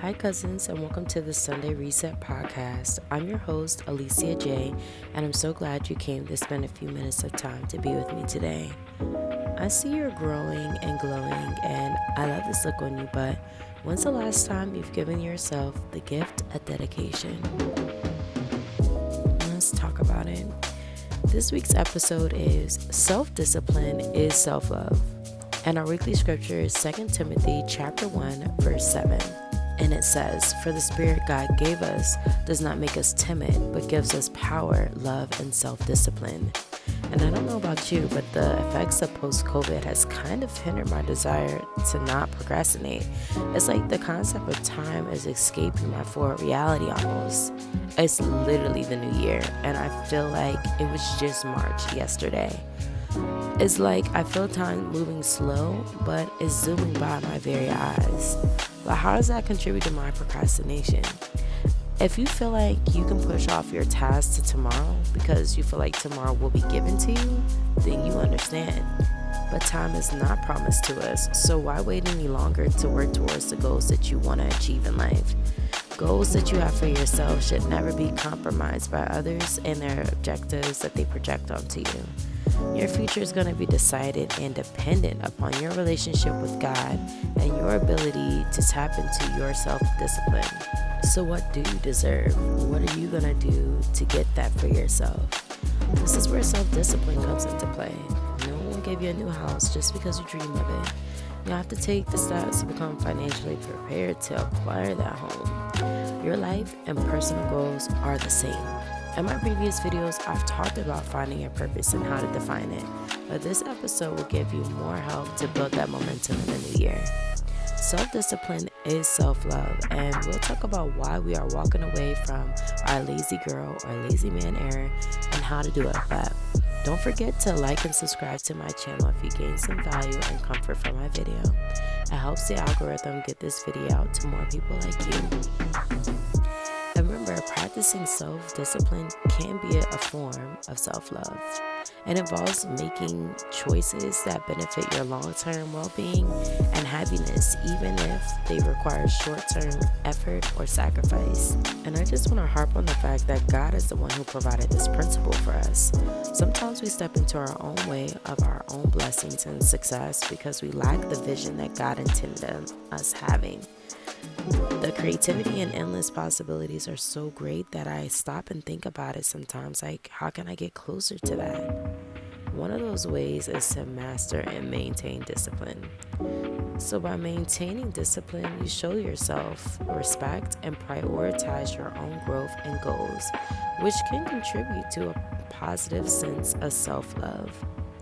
Hi, cousins, and welcome to the Sunday Reset podcast. I'm your host, Alicia J, and I'm so glad you came to spend a few minutes of time to be with me today. I see you're growing and glowing, and I love this look on you, but when's the last time you've given yourself the gift of dedication? Let's talk about it. This week's episode is Self-Discipline is Self-Love, and our weekly scripture is 2 Timothy chapter 1, verse 7. And it says, "For the Spirit God gave us does not make us timid, but gives us power, love, and self-discipline." And I don't know about you, but the effects of post-COVID has kind of hindered my desire to not procrastinate. It's like the concept of time is escaping my forward reality almost. It's literally the new year, and I feel like it was just March yesterday. It's like I feel time moving slow, but it's zooming by my very eyes. But how does that contribute to my procrastination? If you feel like you can push off your task to tomorrow because you feel like tomorrow will be given to you, then you understand. But time is not promised to us, so why wait any longer to work towards the goals that you want to achieve in life? Goals that you have for yourself should never be compromised by others and their objectives that they project onto you. Your future is going to be decided and dependent upon your relationship with God and your ability to tap into your self-discipline. So what do you deserve? What are you going to do to get that for yourself? This is where self-discipline comes into play. No one will give you a new house just because you dream of it. You have to take the steps to become financially prepared to acquire that home. Your life and personal goals are the same. In my previous videos, I've talked about finding your purpose and how to define it, but this episode will give you more help to build that momentum in the new year. Self-discipline is self-love, and we'll talk about why we are walking away from our lazy girl or lazy man era and how to do it. But don't forget to like and subscribe to my channel if you gain some value and comfort from my video. It helps the algorithm get this video out to more people like you. And remember, practicing self-discipline can be a form of self-love. It involves making choices that benefit your long-term well-being and happiness, even if they require short-term effort or sacrifice. And I just want to harp on the fact that God is the one who provided this principle for us. Sometimes we step into our own way of our own blessings and success because we lack the vision that God intended us having. The creativity and endless possibilities are so great that I stop and think about it sometimes, like, how can I get closer to that? One of those ways is to master and maintain discipline. So by maintaining discipline, you show yourself respect and prioritize your own growth and goals, which can contribute to a positive sense of self-love.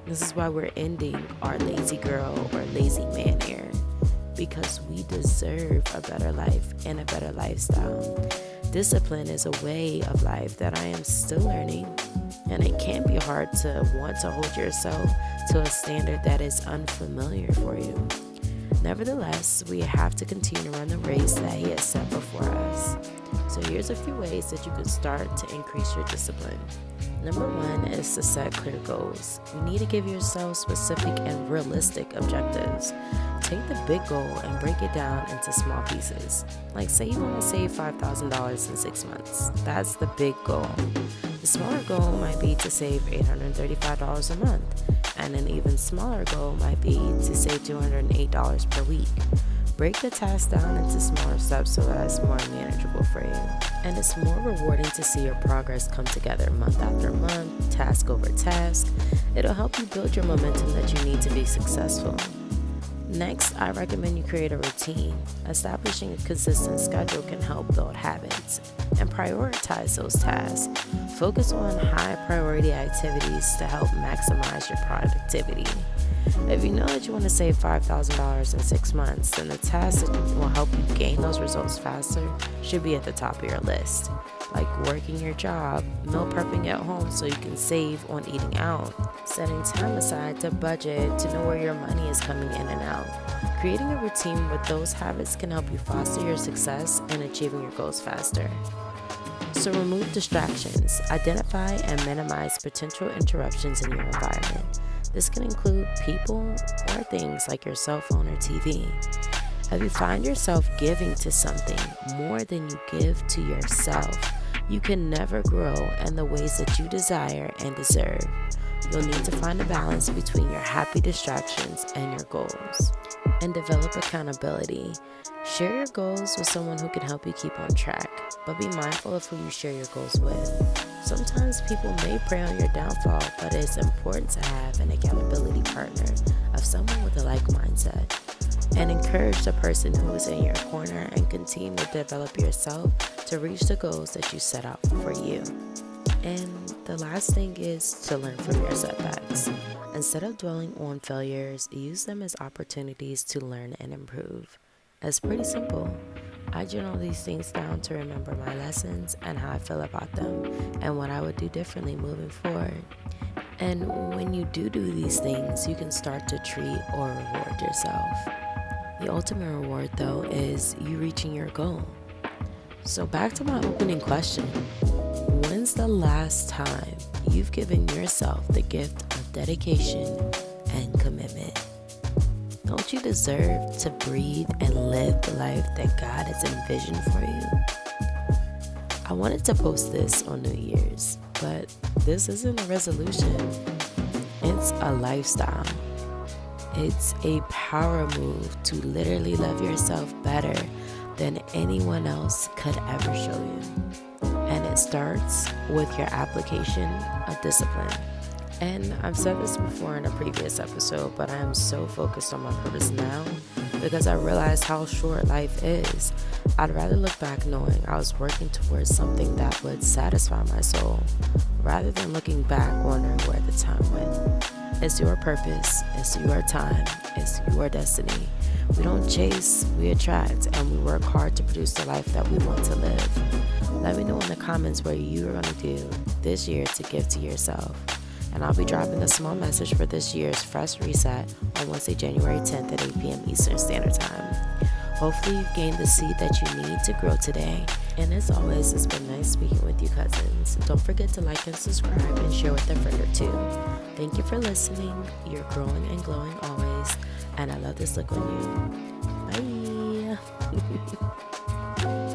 This is why we're ending our lazy girl or lazy man era, because we deserve a better life and a better lifestyle. Discipline is a way of life that I am still learning, and it can be hard to want to hold yourself to a standard that is unfamiliar for you. Nevertheless, we have to continue to run the race that He has set before us. So here's a few ways that you can start to increase your discipline. Number one is to set clear goals. You need to give yourself specific and realistic objectives. Take the big goal and break it down into small pieces. Like, say you want to save $5,000 in 6 months. That's the big goal. The smaller goal might be to save $835 a month, and an even smaller goal might be to save $208 per week. Break the task down into smaller steps so that it's more manageable for you. And it's more rewarding to see your progress come together month after month, task over task. It'll help you build your momentum that you need to be successful. Next, I recommend you create a routine. Establishing a consistent schedule can help build habits and prioritize those tasks. Focus on high priority activities to help maximize your productivity. If you know that you want to save $5,000 in 6 months, then the tasks that will help you gain those results faster should be at the top of your list. Like working your job, meal prepping at home so you can save on eating out, setting time aside to budget to know where your money is coming in and out. Creating a routine with those habits can help you foster your success and achieving your goals faster. So remove distractions. Identify and minimize potential interruptions in your environment. This can include people or things like your cell phone or TV. If you find yourself giving to something more than you give to yourself, you can never grow in the ways that you desire and deserve. You'll need to find a balance between your happy distractions and your goals. And develop accountability. Share your goals with someone who can help you keep on track, but be mindful of who you share your goals with. Sometimes people may prey on your downfall, but it's important to have an accountability partner of someone with a like mindset. And encourage the person who is in your corner and continue to develop yourself to reach the goals that you set out for you. And the last thing is to learn from your setbacks. Instead of dwelling on failures, use them as opportunities to learn and improve. It's pretty simple. I journal these things down to remember my lessons and how I feel about them and what I would do differently moving forward. And when you do these things, you can start to treat or reward yourself. The ultimate reward, though, is you reaching your goal. So back to my opening question. When's the last time you've given yourself the gift of dedication and commitment? Don't you deserve to breathe and live the life that God has envisioned for you? I wanted to post this on New Year's, but this isn't a resolution. It's a lifestyle. It's a power move to literally love yourself better than anyone else could ever show you. And it starts with your application of discipline. And I've said this before in a previous episode, but I am so focused on my purpose now because I realize how short life is. I'd rather look back knowing I was working towards something that would satisfy my soul, rather than looking back wondering where the time went. It's your purpose, it's your time, it's your destiny. We don't chase, we attract, and we work hard to produce the life that we want to live. Let me know in the comments what you're going to do this year to give to yourself. And I'll be dropping a small message for this year's Fresh Reset on Wednesday, January 10th at 8 p.m. Eastern Standard Time. Hopefully you've gained the seed that you need to grow today. And as always, it's been nice speaking with you, cousins. Don't forget to like and subscribe and share with a friend or two. Thank you for listening. You're growing and glowing always. And I love this look on you. Bye.